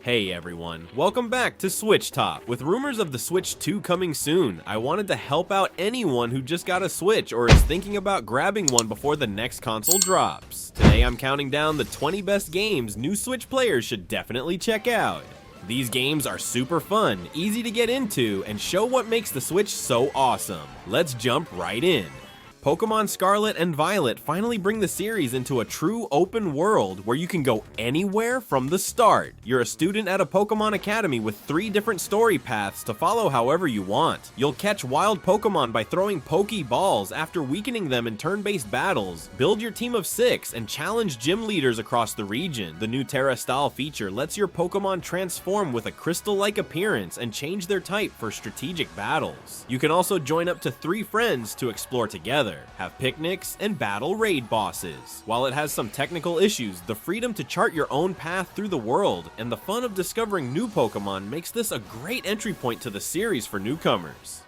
Hey everyone, welcome back to SwitchTop. With rumors of the Switch 2 coming soon, I wanted to help out anyone who just got a Switch or is thinking about grabbing one before the next console drops. Today I'm counting down the 20 best games new Switch players should definitely check out. These games are super fun, easy to get into, and show what makes the Switch so awesome. Let's jump right in. Pokemon Scarlet and Violet finally bring the series into a true open world where you can go anywhere from the start. You're a student at a Pokemon Academy with 3 different story paths to follow however you want. You'll catch wild Pokemon by throwing Pokeballs after weakening them in turn-based battles, build your team of 6, and challenge gym leaders across the region. The new Terra style feature lets your Pokemon transform with a crystal-like appearance and change their type for strategic battles. You can also join up to 3 friends to explore together, have picnics, and battle raid bosses. While it has some technical issues, the freedom to chart your own path through the world and the fun of discovering new Pokemon makes this a great entry point to the series for newcomers.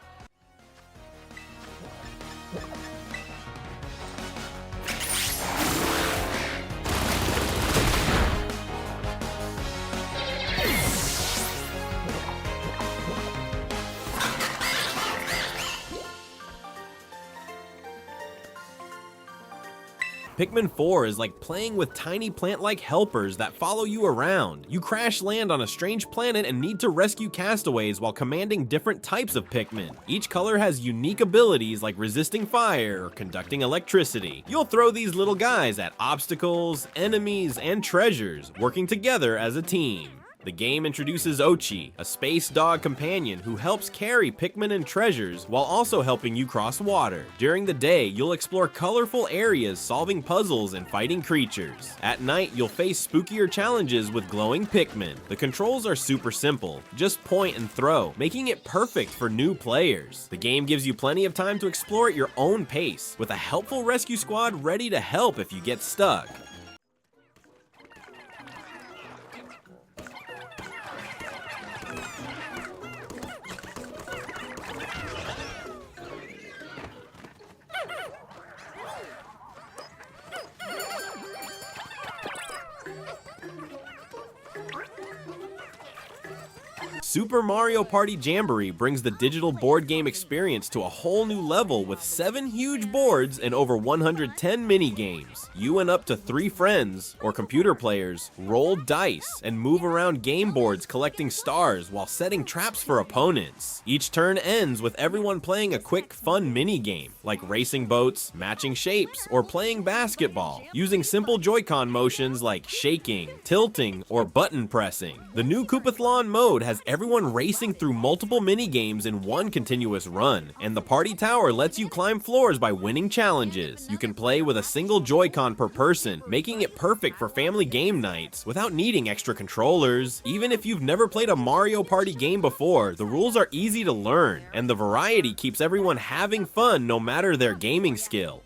Pikmin 4 is like playing with tiny plant-like helpers that follow you around. You crash land on a strange planet and need to rescue castaways while commanding different types of Pikmin. Each color has unique abilities like resisting fire or conducting electricity. You'll throw these little guys at obstacles, enemies, and treasures, working together as a team. The game introduces Ochi, a space dog companion who helps carry Pikmin and treasures while also helping you cross water. During the day, you'll explore colorful areas solving puzzles and fighting creatures. At night, you'll face spookier challenges with glowing Pikmin. The controls are super simple, just point and throw, making it perfect for new players. The game gives you plenty of time to explore at your own pace, with a helpful rescue squad ready to help if you get stuck. Super Mario Party Jamboree brings the digital board game experience to a whole new level with 7 huge boards and over 110 mini-games. You and up to 3 friends, or computer players, roll dice and move around game boards collecting stars while setting traps for opponents. Each turn ends with everyone playing a quick, fun mini-game, like racing boats, matching shapes, or playing basketball, using simple Joy-Con motions like shaking, tilting, or button pressing. The new Koopathon mode has everyone racing through multiple mini-games in one continuous run, and the party tower lets you climb floors by winning challenges. You can play with a single Joy-Con per person, making it perfect for family game nights without needing extra controllers. Even if you've never played a Mario Party game before, the rules are easy to learn, and the variety keeps everyone having fun no matter their gaming skill.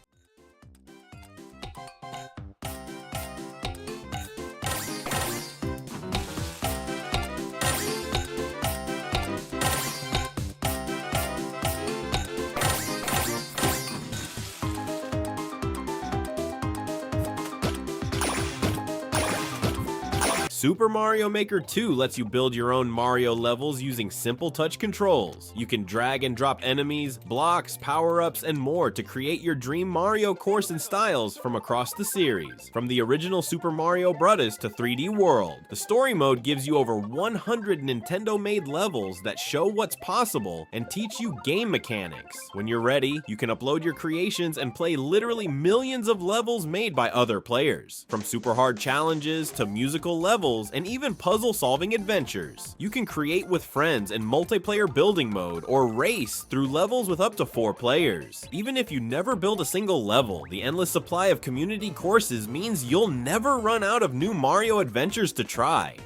Super Mario Maker 2 lets you build your own Mario levels using simple touch controls. You can drag and drop enemies, blocks, power-ups, and more to create your dream Mario course and styles from across the series. From the original Super Mario Bros. To 3D World, the story mode gives you over 100 Nintendo-made levels that show what's possible and teach you game mechanics. When you're ready, you can upload your creations and play literally millions of levels made by other players. From super hard challenges to musical levels, and even puzzle-solving adventures. You can create with friends in multiplayer building mode or race through levels with up to 4 players. Even if you never build a single level, the endless supply of community courses means you'll never run out of new Mario adventures to try.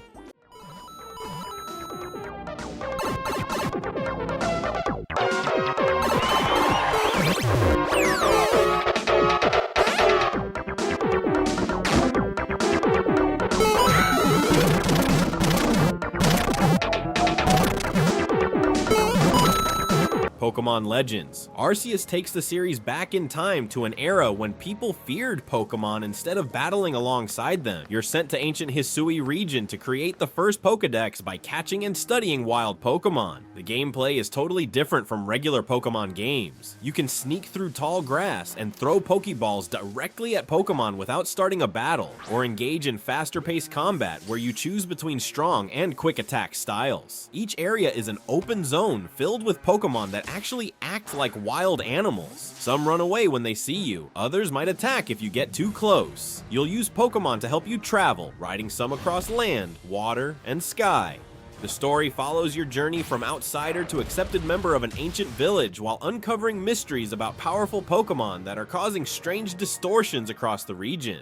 Pokemon Legends. Arceus takes the series back in time to an era when people feared Pokemon instead of battling alongside them. You're sent to ancient Hisui region to create the first Pokedex by catching and studying wild Pokemon. The gameplay is totally different from regular Pokemon games. You can sneak through tall grass and throw Pokeballs directly at Pokemon without starting a battle, or engage in faster-paced combat where you choose between strong and quick attack styles. Each area is an open zone filled with Pokemon that actually act like wild animals. Some run away when they see you, others might attack if you get too close. You'll use Pokemon to help you travel, riding some across land, water, and sky. The story follows your journey from outsider to accepted member of an ancient village while uncovering mysteries about powerful Pokemon that are causing strange distortions across the region.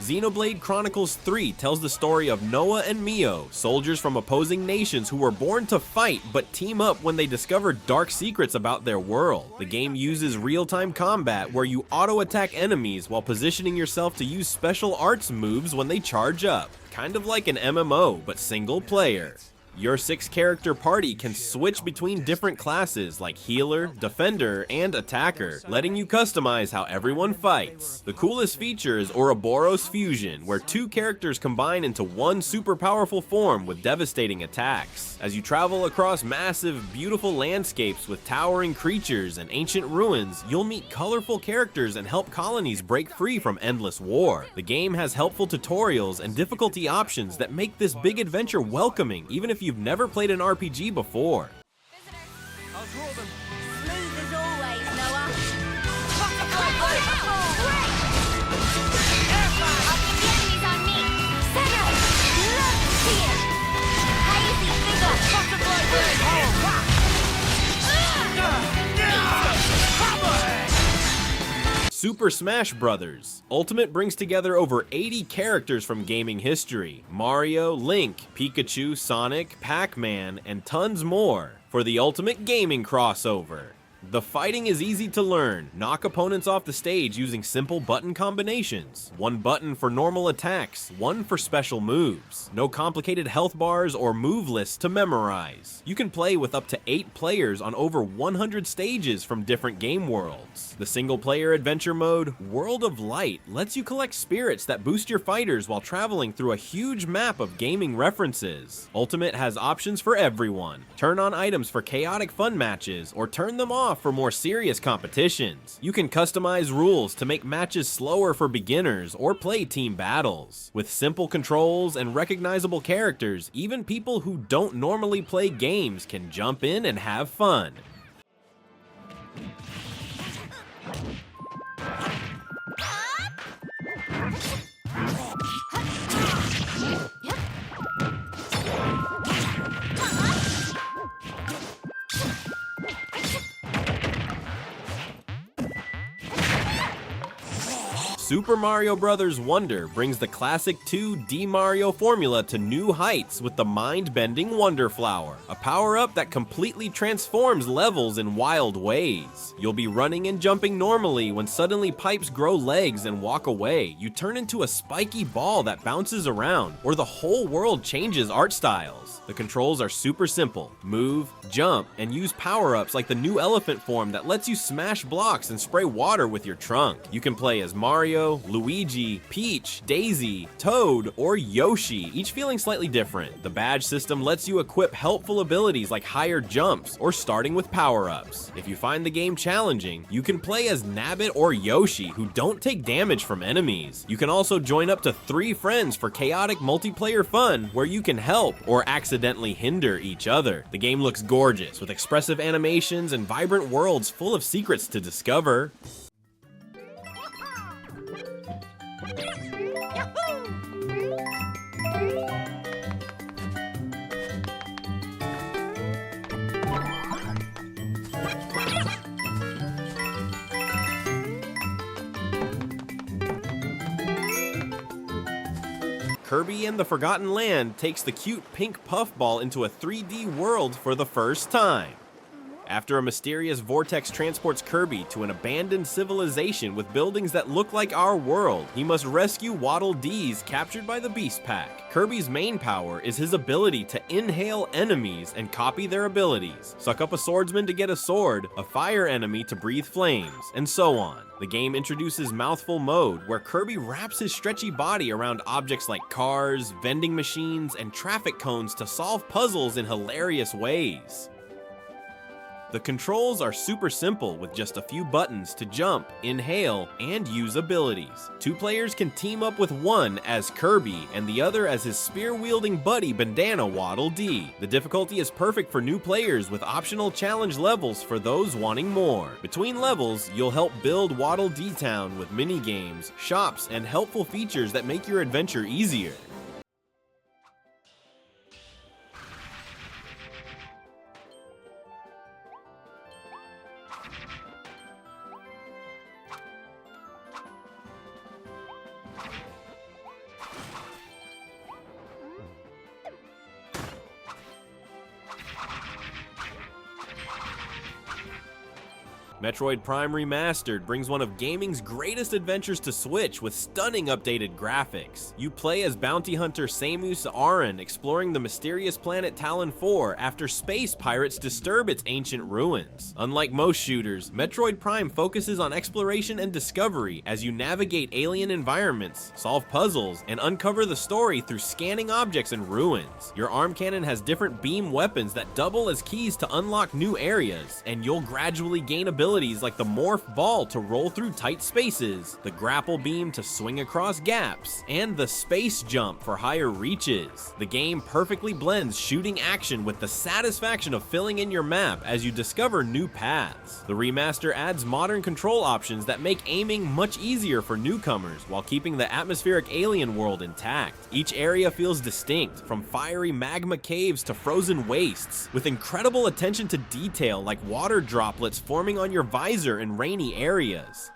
Xenoblade Chronicles 3 tells the story of Noah and Mio, soldiers from opposing nations who were born to fight but team up when they discover dark secrets about their world. The game uses real-time combat where you auto-attack enemies while positioning yourself to use special arts moves when they charge up. Kind of like an MMO, but single player. Your 6-character party can switch between different classes like healer, defender, and attacker, letting you customize how everyone fights. The coolest feature is Ouroboros Fusion, where 2 characters combine into one super powerful form with devastating attacks. As you travel across massive, beautiful landscapes with towering creatures and ancient ruins, you'll meet colorful characters and help colonies break free from endless war. The game has helpful tutorials and difficulty options that make this big adventure welcoming, even if you've never played an RPG before. I'll draw them. Smooth as always, Noah. Butterfly blade! I'll get the enemies on me. Senna! Love to see it! Hazy finger! Butterfly blade! Super Smash Bros. Ultimate brings together over 80 characters from gaming history: Mario, Link, Pikachu, Sonic, Pac-Man, and tons more for the ultimate gaming crossover. The fighting is easy to learn. Knock opponents off the stage using simple button combinations. 1 button for normal attacks, 1 for special moves. No complicated health bars or move lists to memorize. You can play with up to 8 players on over 100 stages from different game worlds. The single-player adventure mode, World of Light, lets you collect spirits that boost your fighters while traveling through a huge map of gaming references. Ultimate has options for everyone. Turn on items for chaotic fun matches, or turn them off for more serious competitions. You can customize rules to make matches slower for beginners or play team battles. With simple controls and recognizable characters, even people who don't normally play games can jump in and have fun. Super Mario Bros. Wonder brings the classic 2D Mario formula to new heights with the mind-bending Wonder Flower, a power-up that completely transforms levels in wild ways. You'll be running and jumping normally when suddenly pipes grow legs and walk away. You turn into a spiky ball that bounces around, or the whole world changes art styles. The controls are super simple. Move, jump, and use power-ups like the new elephant form that lets you smash blocks and spray water with your trunk. You can play as Mario, Luigi, Peach, Daisy, Toad, or Yoshi, each feeling slightly different. The badge system lets you equip helpful abilities like higher jumps or starting with power-ups. If you find the game challenging, you can play as Nabbit or Yoshi, who don't take damage from enemies. You can also join up to 3 friends for chaotic multiplayer fun where you can help or accidentally hinder each other. The game looks gorgeous with expressive animations and vibrant worlds full of secrets to discover. Kirby and the Forgotten Land takes the cute pink puffball into a 3D world for the first time. After a mysterious vortex transports Kirby to an abandoned civilization with buildings that look like our world, he must rescue Waddle Dees captured by the Beast Pack. Kirby's main power is his ability to inhale enemies and copy their abilities, suck up a swordsman to get a sword, a fire enemy to breathe flames, and so on. The game introduces Mouthful Mode, where Kirby wraps his stretchy body around objects like cars, vending machines, and traffic cones to solve puzzles in hilarious ways. The controls are super simple with just a few buttons to jump, inhale, and use abilities. Two players can team up with one as Kirby and the other as his spear-wielding buddy Bandana Waddle Dee. The difficulty is perfect for new players with optional challenge levels for those wanting more. Between levels, you'll help build Waddle Dee Town with mini-games, shops, and helpful features that make your adventure easier. Metroid Prime Remastered brings one of gaming's greatest adventures to Switch with stunning updated graphics. You play as bounty hunter Samus Aran exploring the mysterious planet Talon 4 after space pirates disturb its ancient ruins. Unlike most shooters, Metroid Prime focuses on exploration and discovery as you navigate alien environments, solve puzzles, and uncover the story through scanning objects and ruins. Your arm cannon has different beam weapons that double as keys to unlock new areas, and you'll gradually gain abilities like the Morph Ball to roll through tight spaces, the Grapple Beam to swing across gaps, and the Space Jump for higher reaches. The game perfectly blends shooting action with the satisfaction of filling in your map as you discover new paths. The remaster adds modern control options that make aiming much easier for newcomers while keeping the atmospheric alien world intact. Each area feels distinct, from fiery magma caves to frozen wastes, with incredible attention to detail like water droplets forming on your visor in rainy areas.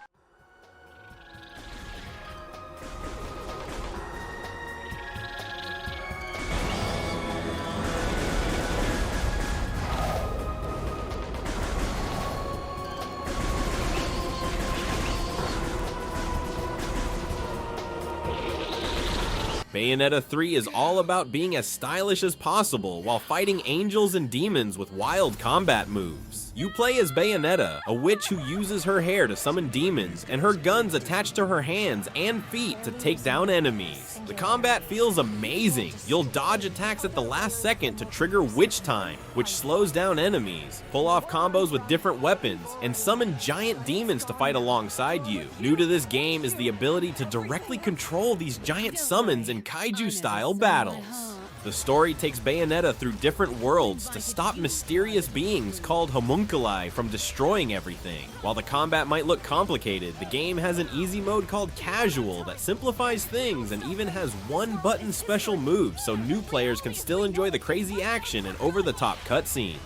Bayonetta 3 is all about being as stylish as possible while fighting angels and demons with wild combat moves. You play as Bayonetta, a witch who uses her hair to summon demons and her guns attached to her hands and feet to take down enemies. The combat feels amazing. You'll dodge attacks at the last second to trigger Witch Time, which slows down enemies, pull off combos with different weapons, and summon giant demons to fight alongside you. New to this game is the ability to directly control these giant summons in kaiju-style battles. The story takes Bayonetta through different worlds to stop mysterious beings called homunculi from destroying everything. While the combat might look complicated, the game has an easy mode called Casual that simplifies things and even has one-button special moves so new players can still enjoy the crazy action and over-the-top cutscenes.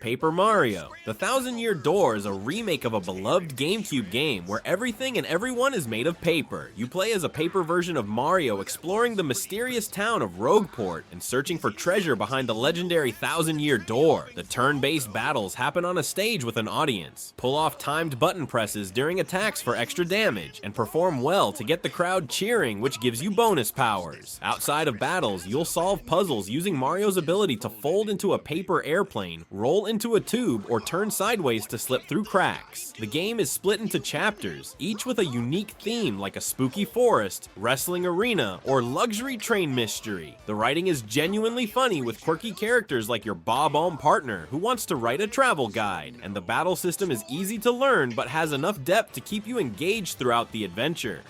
Paper Mario. The Thousand-Year Door is a remake of a beloved GameCube game where everything and everyone is made of paper. You play as a paper version of Mario exploring the mysterious town of Rogueport and searching for treasure behind the legendary Thousand-Year Door. The turn-based battles happen on a stage with an audience. Pull off timed button presses during attacks for extra damage, and perform well to get the crowd cheering, which gives you bonus powers. Outside of battles, you'll solve puzzles using Mario's ability to fold into a paper airplane, roll into a tube, or turn sideways to slip through cracks. The game is split into chapters, each with a unique theme like a spooky forest, wrestling arena, or luxury train mystery. The writing is genuinely funny with quirky characters like your Bob-omb partner who wants to write a travel guide, and the battle system is easy to learn but has enough depth to keep you engaged throughout the adventure.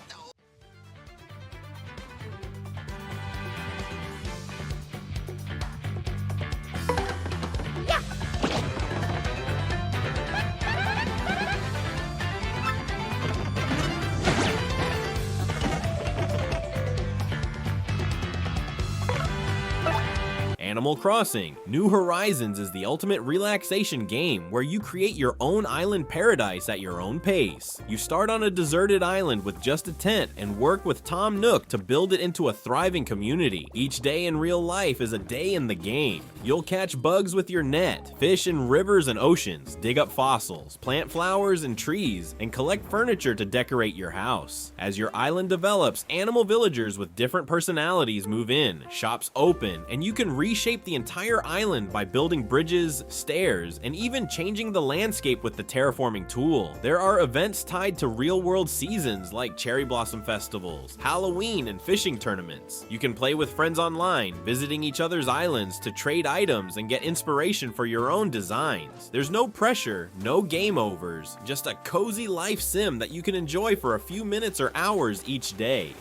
Animal Crossing. New Horizons is the ultimate relaxation game where you create your own island paradise at your own pace. You start on a deserted island with just a tent and work with Tom Nook to build it into a thriving community. Each day in real life is a day in the game. You'll catch bugs with your net, fish in rivers and oceans, dig up fossils, plant flowers and trees, and collect furniture to decorate your house. As your island develops, animal villagers with different personalities move in, shops open, and you can reshape the entire island by building bridges, stairs, and even changing the landscape with the terraforming tool. There are events tied to real-world seasons like cherry blossom festivals, Halloween, and fishing tournaments. You can play with friends online, visiting each other's islands to trade items and get inspiration for your own designs. There's no pressure, no game overs, just a cozy life sim that you can enjoy for a few minutes or hours each day.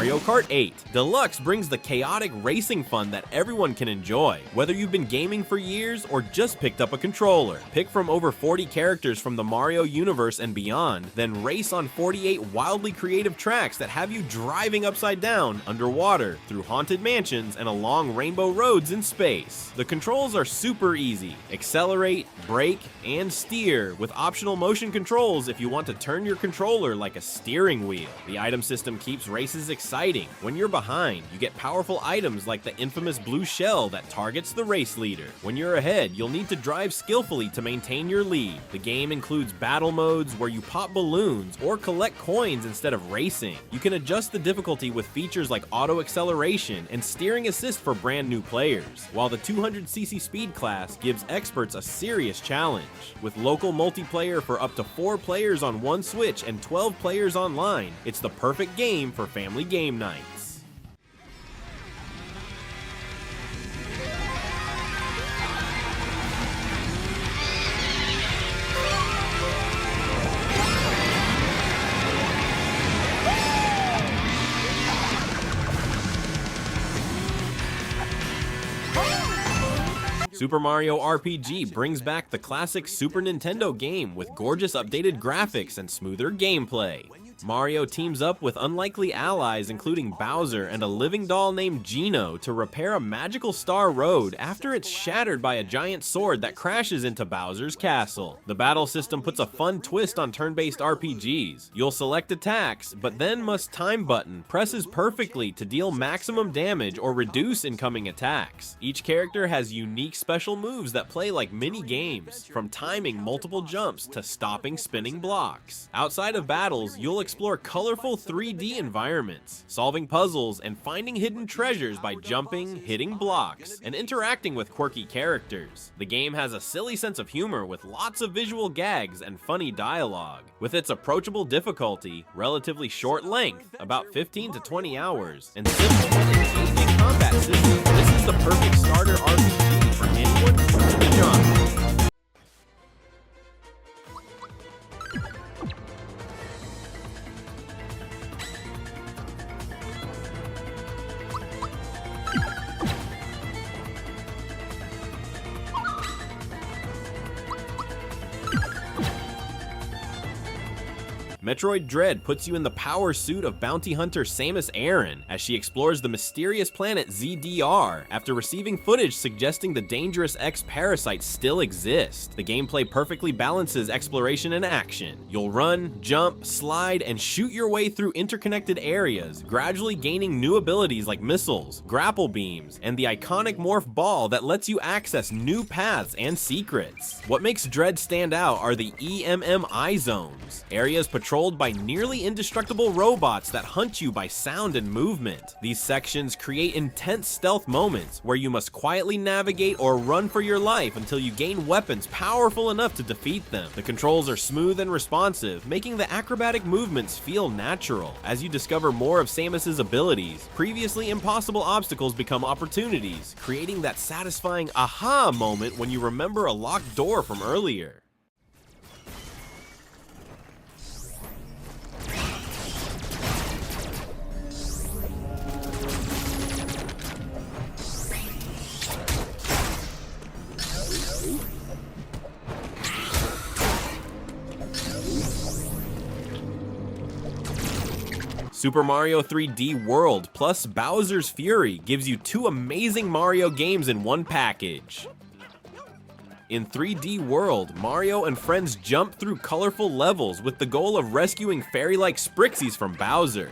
Mario Kart 8 Deluxe brings the chaotic racing fun that everyone can enjoy. Whether you've been gaming for years or just picked up a controller, pick from over 40 characters from the Mario universe and beyond, then race on 48 wildly creative tracks that have you driving upside down, underwater, through haunted mansions, and along rainbow roads in space. The controls are super easy. Accelerate, brake, and steer, with optional motion controls if you want to turn your controller like a steering wheel. The item system keeps races exciting. When you're behind, you get powerful items like the infamous blue shell that targets the race leader. When you're ahead, you'll need to drive skillfully to maintain your lead. The game includes battle modes where you pop balloons or collect coins instead of racing. You can adjust the difficulty with features like auto acceleration and steering assist for brand new players, while the 200cc speed class gives experts a serious challenge. With local multiplayer for up to 4 players on one Switch and 12 players online, it's the perfect game for family game nights. Super Mario RPG brings back the classic Super Nintendo game with gorgeous updated graphics and smoother gameplay. Mario teams up with unlikely allies including Bowser and a living doll named Geno to repair a magical star road after it's shattered by a giant sword that crashes into Bowser's castle. The battle system puts a fun twist on turn-based RPGs. You'll select attacks, but then must time button presses perfectly to deal maximum damage or reduce incoming attacks. Each character has unique special moves that play like mini games, from timing multiple jumps to stopping spinning blocks. Outside of battles, you'll explore colorful 3D environments, solving puzzles and finding hidden treasures by jumping, hitting blocks, and interacting with quirky characters. The game has a silly sense of humor with lots of visual gags and funny dialogue. With its approachable difficulty, relatively short length, about 15 to 20 hours, and simple and engaging combat system, this is the perfect starter RPG for anyone new to the genre. Metroid Dread puts you in the power suit of bounty hunter Samus Aran as she explores the mysterious planet ZDR after receiving footage suggesting the dangerous X-parasites still exist. The gameplay perfectly balances exploration and action. You'll run, jump, slide, and shoot your way through interconnected areas, gradually gaining new abilities like missiles, grapple beams, and the iconic morph ball that lets you access new paths and secrets. What makes Dread stand out are the EMMI zones, areas patrolled by nearly indestructible robots that hunt you by sound and movement. These sections create intense stealth moments where you must quietly navigate or run for your life until you gain weapons powerful enough to defeat them. The controls are smooth and responsive, making the acrobatic movements feel natural. As you discover more of Samus's abilities, previously impossible obstacles become opportunities, creating that satisfying aha moment when you remember a locked door from earlier. Super Mario 3D World plus Bowser's Fury gives you 2 amazing Mario games in one package. In 3D World, Mario and friends jump through colorful levels with the goal of rescuing fairy-like Sprixies from Bowser.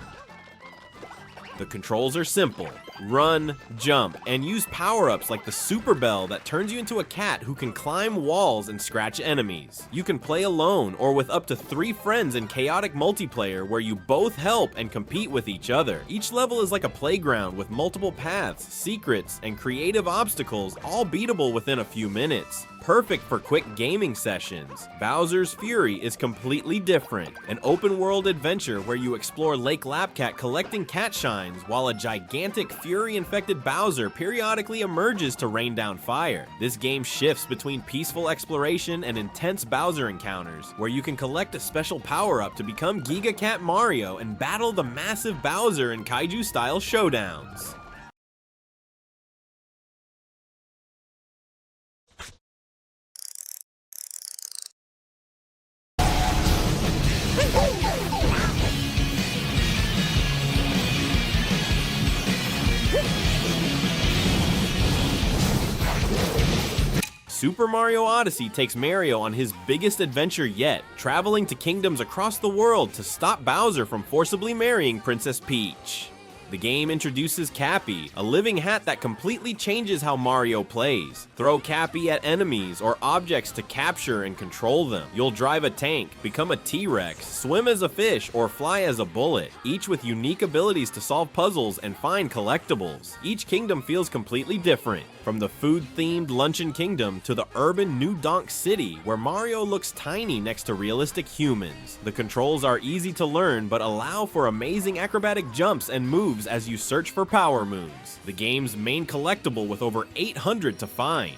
The controls are simple. Run, jump, and use power-ups like the Super Bell that turns you into a cat who can climb walls and scratch enemies. You can play alone or with up to 3 friends in chaotic multiplayer where you both help and compete with each other. Each level is like a playground with multiple paths, secrets, and creative obstacles, all beatable within a few minutes. Perfect for quick gaming sessions. Bowser's Fury is completely different, an open-world adventure where you explore Lake Lapcat collecting cat shines while a gigantic Fury-infected Bowser periodically emerges to rain down fire. This game shifts between peaceful exploration and intense Bowser encounters, where you can collect a special power-up to become Giga Cat Mario and battle the massive Bowser in kaiju-style showdowns. Super Mario Odyssey takes Mario on his biggest adventure yet, traveling to kingdoms across the world to stop Bowser from forcibly marrying Princess Peach. The game introduces Cappy, a living hat that completely changes how Mario plays. Throw Cappy at enemies or objects to capture and control them. You'll drive a tank, become a T-Rex, swim as a fish, or fly as a bullet, each with unique abilities to solve puzzles and find collectibles. Each kingdom feels completely different, from the food-themed Luncheon Kingdom to the urban New Donk City, where Mario looks tiny next to realistic humans. The controls are easy to learn but allow for amazing acrobatic jumps and moves as you search for power moons. The game's main collectible with over 800 to find.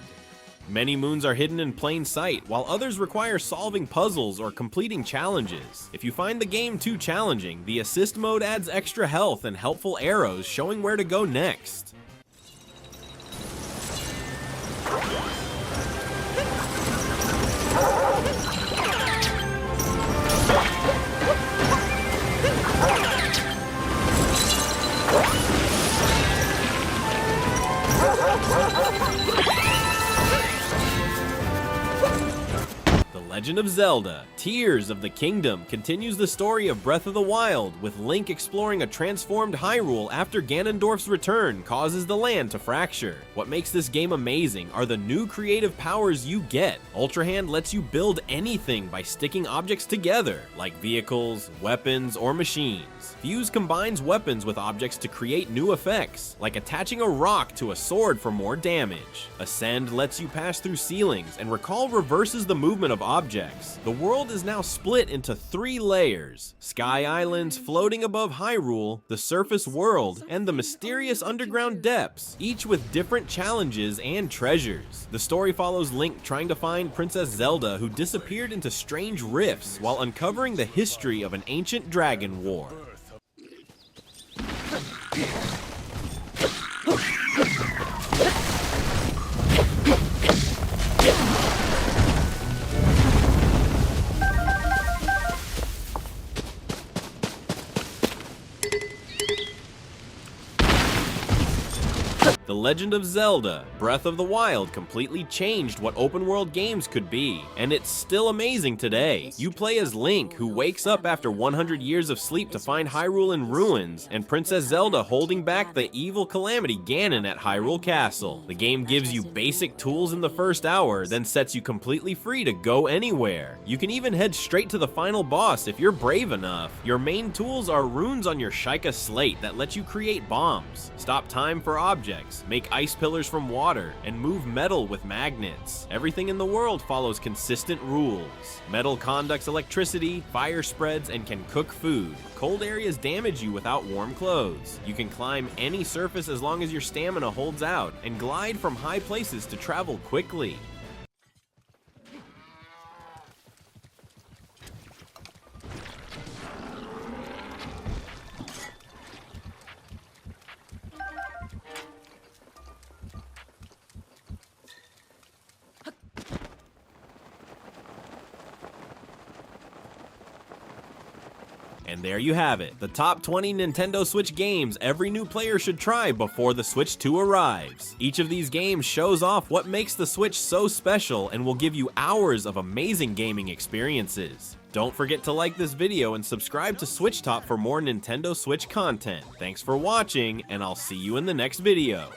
Many moons are hidden in plain sight, while others require solving puzzles or completing challenges. If you find the game too challenging, the assist mode adds extra health and helpful arrows showing where to go next. The Legend of Zelda, Tears of the Kingdom continues the story of Breath of the Wild, with Link exploring a transformed Hyrule after Ganondorf's return causes the land to fracture. What makes this game amazing are the new creative powers you get. Ultra Hand lets you build anything by sticking objects together, like vehicles, weapons, or machines. Fuse combines weapons with objects to create new effects, like attaching a rock to a sword for more damage. Ascend lets you pass through ceilings, and Recall reverses the movement of objects. The world is now split into 3 layers: Sky Islands floating above Hyrule, the surface world, and the mysterious underground depths, each with different challenges and treasures. The story follows Link trying to find Princess Zelda, who disappeared into strange rifts while uncovering the history of an ancient dragon war. The Legend of Zelda, Breath of the Wild completely changed what open-world games could be, and it's still amazing today. You play as Link, who wakes up after 100 years of sleep to find Hyrule in ruins, and Princess Zelda holding back the evil calamity Ganon at Hyrule Castle. The game gives you basic tools in the first hour, then sets you completely free to go anywhere. You can even head straight to the final boss if you're brave enough. Your main tools are runes on your Sheikah slate that let you create bombs, stop time for objects, make ice pillars from water, and move metal with magnets. Everything in the world follows consistent rules. Metal conducts electricity, fire spreads, and can cook food. Cold areas damage you without warm clothes. You can climb any surface as long as your stamina holds out, and glide from high places to travel quickly. And there you have it, the top 20 Nintendo Switch games every new player should try before the Switch 2 arrives. Each of these games shows off what makes the Switch so special and will give you hours of amazing gaming experiences. Don't forget to like this video and subscribe to SwitchTop for more Nintendo Switch content. Thanks for watching, and I'll see you in the next video.